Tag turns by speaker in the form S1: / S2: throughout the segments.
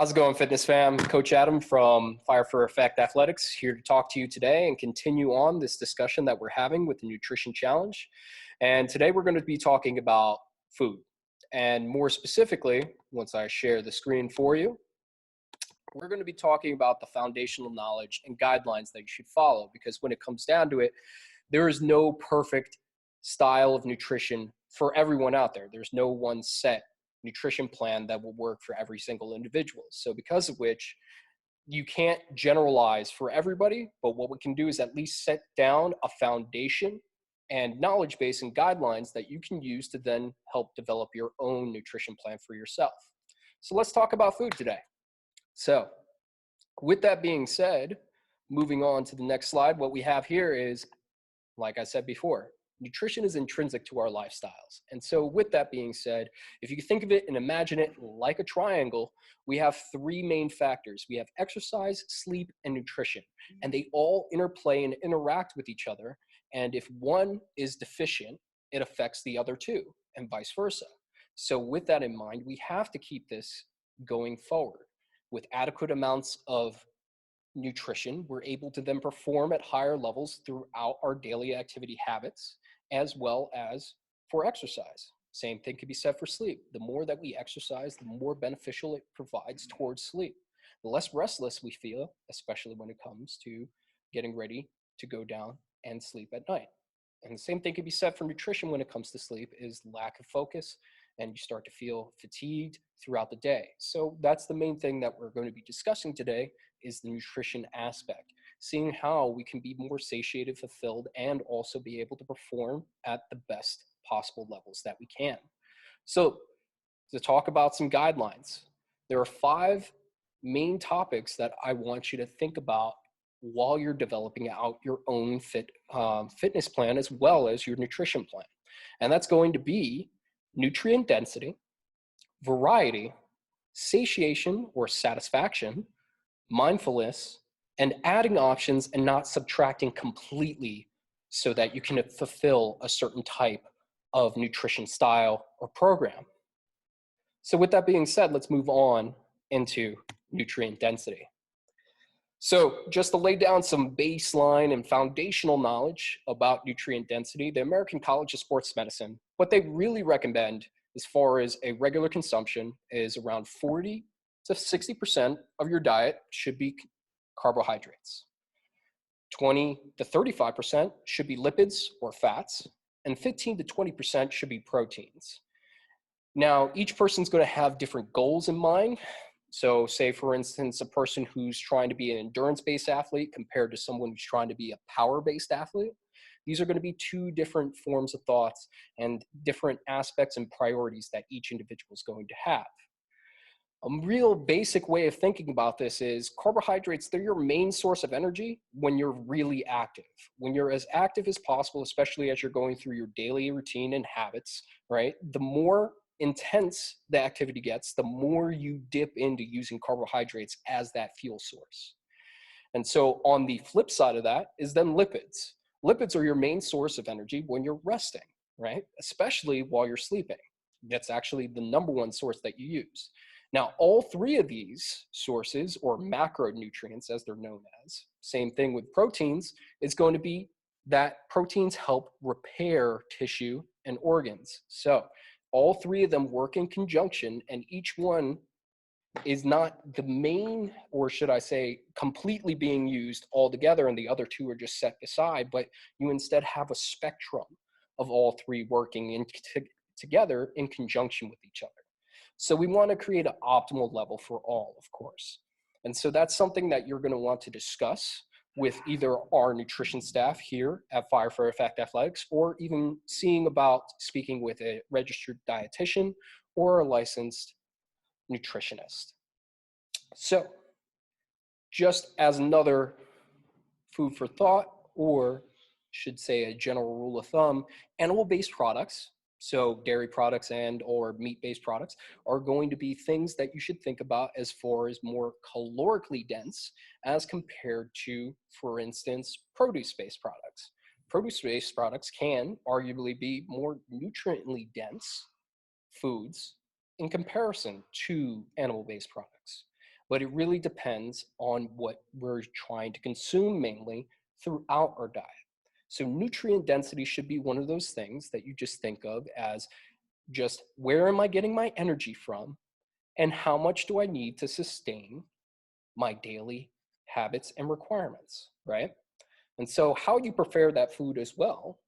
S1: How's it going, fitness fam? Coach Adam from Fire for Effect Athletics here to talk to you today and continue on this discussion that we're having with the Nutrition Challenge. And today we're going to be talking about food. And more specifically, once I share the screen for you, we're going to be talking about the foundational knowledge and guidelines that you should follow, because when it comes down to it, there is no perfect style of nutrition for everyone out there. There's no one set nutrition plan that will work for every single individual. So because of which, you can't generalize for everybody, but what we can do is at least set down a foundation and knowledge base and guidelines that you can use to then help develop your own nutrition plan for yourself. So let's talk about food today. So with that being said, moving on to the next slide, what we have here is, like I said before, nutrition is intrinsic to our lifestyles. And so with that being said, if you think of it and imagine it like a triangle, we have three main factors. We have exercise, sleep, and nutrition. And they all interplay and interact with each other. And if one is deficient, it affects the other two, and vice versa. So with that in mind, we have to keep this going forward. With adequate amounts of nutrition, we're able to then perform at higher levels throughout our daily activity habits, as well as for exercise. Same thing can be said for sleep. The more that we exercise, the more beneficial it provides towards sleep. The less restless we feel, especially when it comes to getting ready to go down and sleep at night. And the same thing can be said for nutrition when it comes to sleep, is lack of focus, and you start to feel fatigued throughout the day. So that's the main thing that we're going to be discussing today, is the nutrition aspect, seeing how we can be more satiated, fulfilled, and also be able to perform at the best possible levels that we can. So to talk about some guidelines, there are 5 main topics that I want you to think about while you're developing out your own fitness plan, as well as your nutrition plan. And that's going to be nutrient density, variety, satiation or satisfaction, mindfulness, and adding options and not subtracting completely, so that you can fulfill a certain type of nutrition style or program. So with that being said, let's move on into nutrient density. So just to lay down some baseline and foundational knowledge about nutrient density, the American College of Sports Medicine, what they really recommend as far as a regular consumption is around 40 to 60% of your diet should be carbohydrates. 20 to 35% should be lipids or fats, and 15 to 20% should be proteins. Now, each person's going to have different goals in mind. So say, for instance, a person who's trying to be an endurance-based athlete compared to someone who's trying to be a power-based athlete. These are going to be 2 different forms of thoughts and different aspects and priorities that each individual is going to have. A real basic way of thinking about this is carbohydrates, they're your main source of energy when you're really active. When you're as active as possible, especially as you're going through your daily routine and habits, right? The more intense the activity gets, the more you dip into using carbohydrates as that fuel source. And so on the flip side of that is then lipids. Lipids are your main source of energy when you're resting, right? Especially while you're sleeping. That's actually the number one source that you use. Now, all 3 of these sources, or macronutrients as they're known as, same thing with proteins, is going to be that proteins help repair tissue and organs. So all 3 of them work in conjunction, and each one is not the main, or should I say, completely being used all together, and the other 2 are just set aside, but you instead have a spectrum of all 3 working together in conjunction with each other. So we want to create an optimal level for all, of course. And so that's something that you're going to want to discuss with either our nutrition staff here at Fire for Effect Athletics, or even speaking with a registered dietitian or a licensed nutritionist. So just as another food for thought, or should say a general rule of thumb, animal-based products, so dairy products and or meat-based products, are going to be things that you should think about as far as more calorically dense as compared to, for instance, produce-based products. Produce-based products can arguably be more nutriently dense foods in comparison to animal-based products. but it really depends on what we're trying to consume mainly throughout our diet. So nutrient density should be one of those things that you just think of as just where am I getting my energy from and how much do I need to sustain my daily habits and requirements, right? And so how you prepare that food as well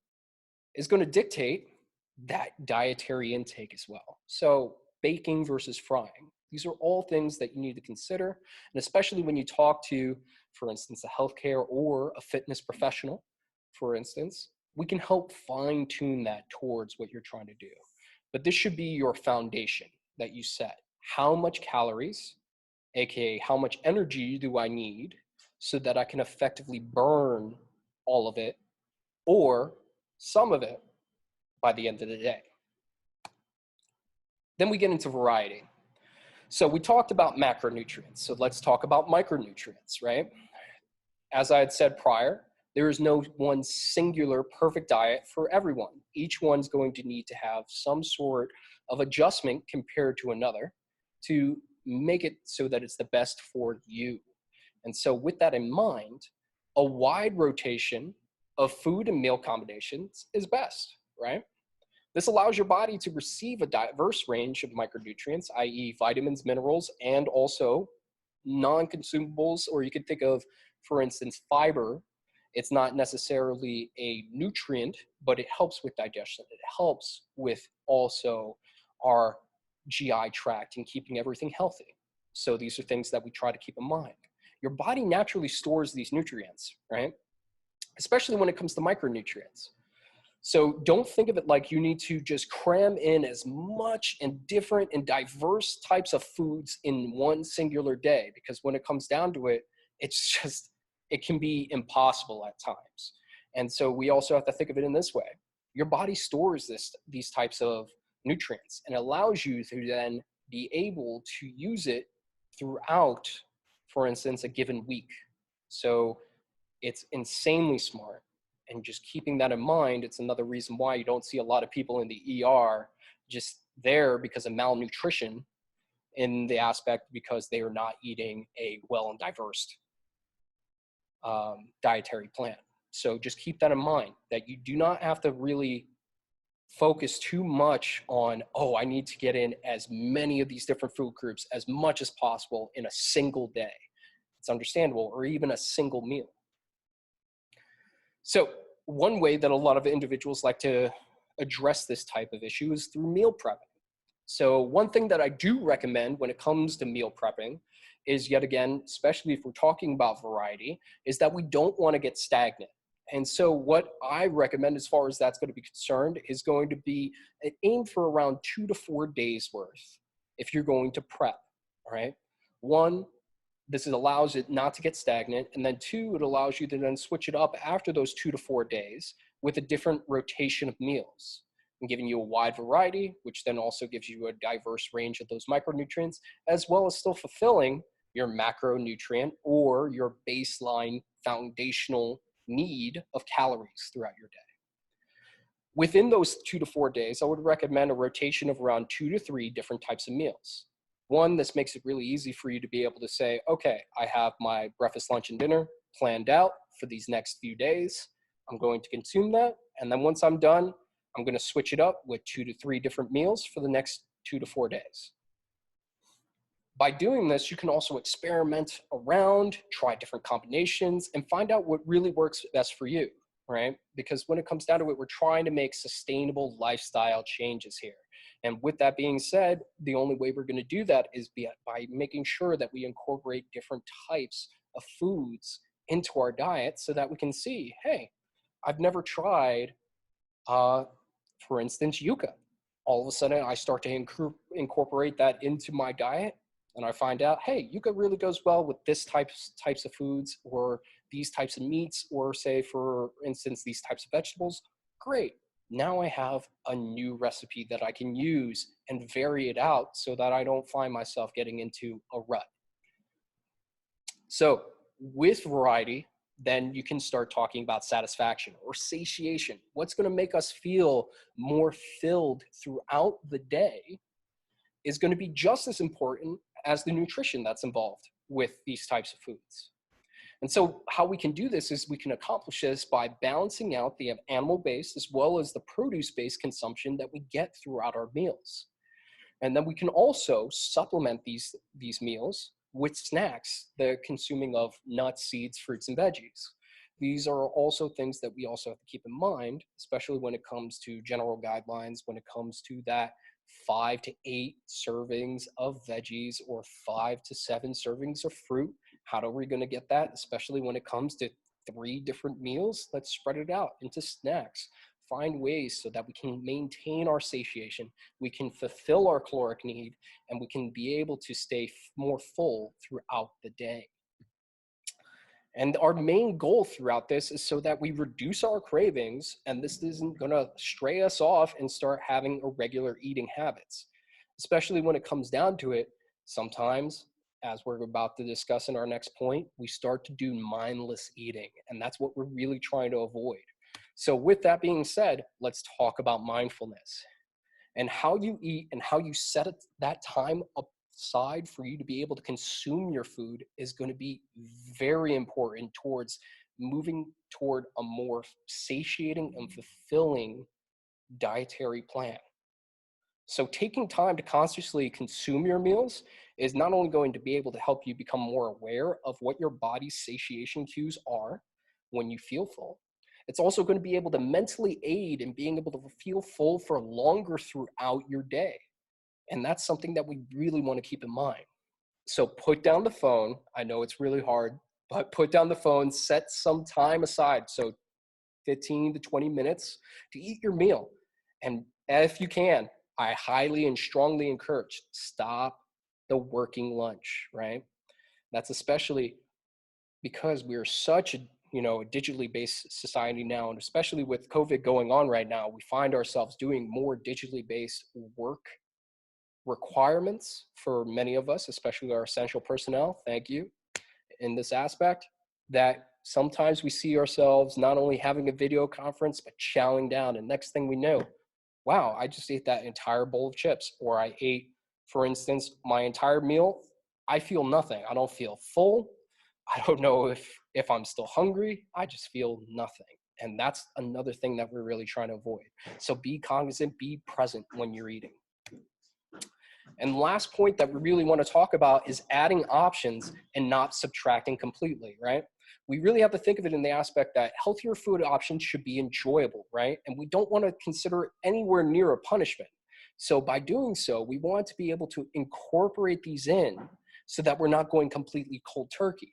S1: is going to dictate that dietary intake as well. So baking versus frying, these are all things that you need to consider. And especially when you talk to, for instance, a healthcare or a fitness professional, for instance, we can help fine tune that towards what you're trying to do. But this should be your foundation that you set. How much calories, AKA how much energy do I need so that I can effectively burn all of it or some of it by the end of the day. Then we get into variety. So we talked about macronutrients. So let's talk about micronutrients, right? As I had said prior, there is no one singular perfect diet for everyone. Each one's going to need to have some sort of adjustment compared to another to make it so that it's the best for you. And so with that in mind, a wide rotation of food and meal combinations is best, right? This allows your body to receive a diverse range of micronutrients, i.e. vitamins, minerals, and also non-consumables, or you could think of, for instance, fiber. It's not necessarily a nutrient, but it helps with digestion. It helps with also our GI tract and keeping everything healthy. So these are things that we try to keep in mind. Your body naturally stores these nutrients, right? Especially when it comes to micronutrients. So don't think of it like you need to just cram in as much and different and diverse types of foods in one singular day, because when it comes down to it, it can be impossible at times. And so we also have to think of it in this way. Your body stores these types of nutrients and allows you to then be able to use it throughout, for instance, a given week. So it's insanely smart. And just keeping that in mind, it's another reason why you don't see a lot of people in the ER just there because of malnutrition in the aspect because they are not eating a well and diverse dietary plan. So just keep that in mind, that you do not have to really focus too much on, oh, I need to get in as many of these different food groups as much as possible in a single day. It's understandable, or even a single meal. So one way that a lot of individuals like to address this type of issue is through meal prepping. So one thing that I do recommend when it comes to meal prepping is, yet again, especially if we're talking about variety, is that we don't want to get stagnant. And so what I recommend as far as that's going to be concerned is going to be an aim for around 2 to 4 days worth if you're going to prep, all right? One, this allows it not to get stagnant. And then two, it allows you to then switch it up after those 2 to 4 days with a different rotation of meals and giving you a wide variety, which then also gives you a diverse range of those micronutrients, as well as still fulfilling your macronutrient or your baseline foundational need of calories throughout your day. Within those 2 to 4 days, I would recommend a rotation of around 2 to 3 different types of meals. One, this makes it really easy for you to be able to say, okay, I have my breakfast, lunch, and dinner planned out for these next few days. I'm going to consume that. And then once I'm done, I'm going to switch it up with 2 to 3 different meals for the next 2 to 4 days. By doing this, you can also experiment around, try different combinations, and find out what really works best for you, right? Because when it comes down to it, we're trying to make sustainable lifestyle changes here. And with that being said, the only way we're going to do that is by making sure that we incorporate different types of foods into our diet so that we can see, hey, I've never tried, for instance, yuca. All of a sudden, I start to incorporate that into my diet, and I find out, hey, yuca really goes well with this types of foods, or these types of meats, or say, for instance, these types of vegetables. Great. Now I have a new recipe that I can use and vary it out so that I don't find myself getting into a rut. So with variety, then you can start talking about satisfaction or satiation. What's going to make us feel more filled throughout the day is going to be just as important as the nutrition that's involved with these types of foods. And so how we can do this is we can accomplish this by balancing out the animal-based as well as the produce-based consumption that we get throughout our meals. And then we can also supplement these meals with snacks, the consuming of nuts, seeds, fruits, and veggies. These are also things that we also have to keep in mind, especially when it comes to general guidelines, when it comes to that 5 to 8 servings of veggies or 5 to 7 servings of fruit. How are we going to get that, especially when it comes to 3 different meals? Let's spread it out into snacks. Find ways so that we can maintain our satiation, we can fulfill our caloric need, and we can be able to stay more full throughout the day. And our main goal throughout this is so that we reduce our cravings, and this isn't going to stray us off and start having irregular eating habits, especially when it comes down to it. Sometimes, as we're about to discuss in our next point, we start to do mindless eating, and that's what we're really trying to avoid. So with that being said, let's talk about mindfulness and how you eat and how you set that time aside for you to be able to consume your food is going to be very important towards moving toward a more satiating and fulfilling dietary plan. So taking time to consciously consume your meals is not only going to be able to help you become more aware of what your body's satiation cues are when you feel full, it's also going to be able to mentally aid in being able to feel full for longer throughout your day. And that's something that we really want to keep in mind. So put down the phone. I know it's really hard, but put down the phone, set some time aside. So 15 to 20 minutes to eat your meal. And if you can, I highly and strongly encourage stop the working lunch, right? That's especially because we're such a digitally based society now, and especially with COVID going on right now, we find ourselves doing more digitally based work requirements for many of us, especially our essential personnel. Thank you. In this aspect, that sometimes we see ourselves not only having a video conference, but chowing down. And next thing we know, wow, I just ate that entire bowl of chips, or I ate, for instance, my entire meal. I feel nothing. I don't feel full. I don't know if I'm still hungry. I just feel nothing. And that's another thing that we're really trying to avoid. So be cognizant, be present when you're eating. And the last point that we really want to talk about is adding options and not subtracting completely, right? We really have to think of it in the aspect that healthier food options should be enjoyable, right? And we don't want to consider it anywhere near a punishment. So by doing so, we want to be able to incorporate these in so that we're not going completely cold turkey.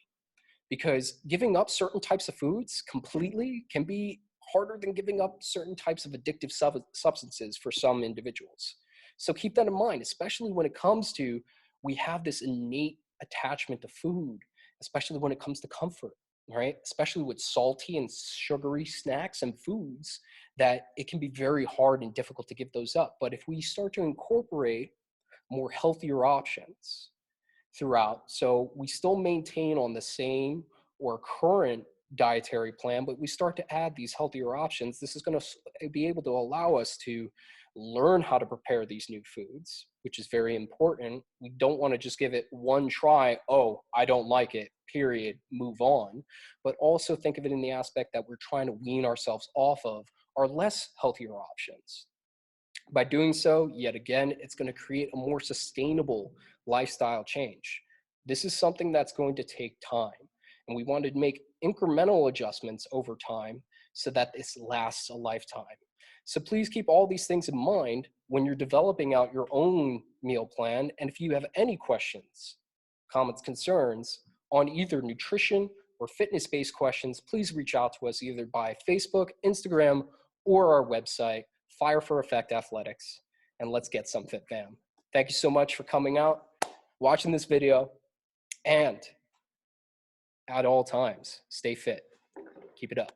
S1: Because giving up certain types of foods completely can be harder than giving up certain types of addictive substances for some individuals. So keep that in mind, especially when it comes to, we have this innate attachment to food, especially when it comes to comfort, right? Especially with salty and sugary snacks and foods, that it can be very hard and difficult to give those up. But if we start to incorporate more healthier options throughout, so we still maintain on the same or current dietary plan, but we start to add these healthier options, this is going to be able to allow us to learn how to prepare these new foods, which is very important. We don't want to just give it one try. Oh, I don't like it, period, move on. But also think of it in the aspect that we're trying to wean ourselves off of our less healthier options. By doing so, yet again, it's going to create a more sustainable lifestyle change. This is something that's going to take time, and we want to make incremental adjustments over time so that this lasts a lifetime. So please keep all these things in mind when you're developing out your own meal plan. And if you have any questions, comments, concerns on either nutrition or fitness-based questions, please reach out to us either by Facebook, Instagram, or our website, Fire for Effect Athletics, and let's get some fit, fam. Thank you so much for coming out, watching this video, and at all times, stay fit. Keep it up.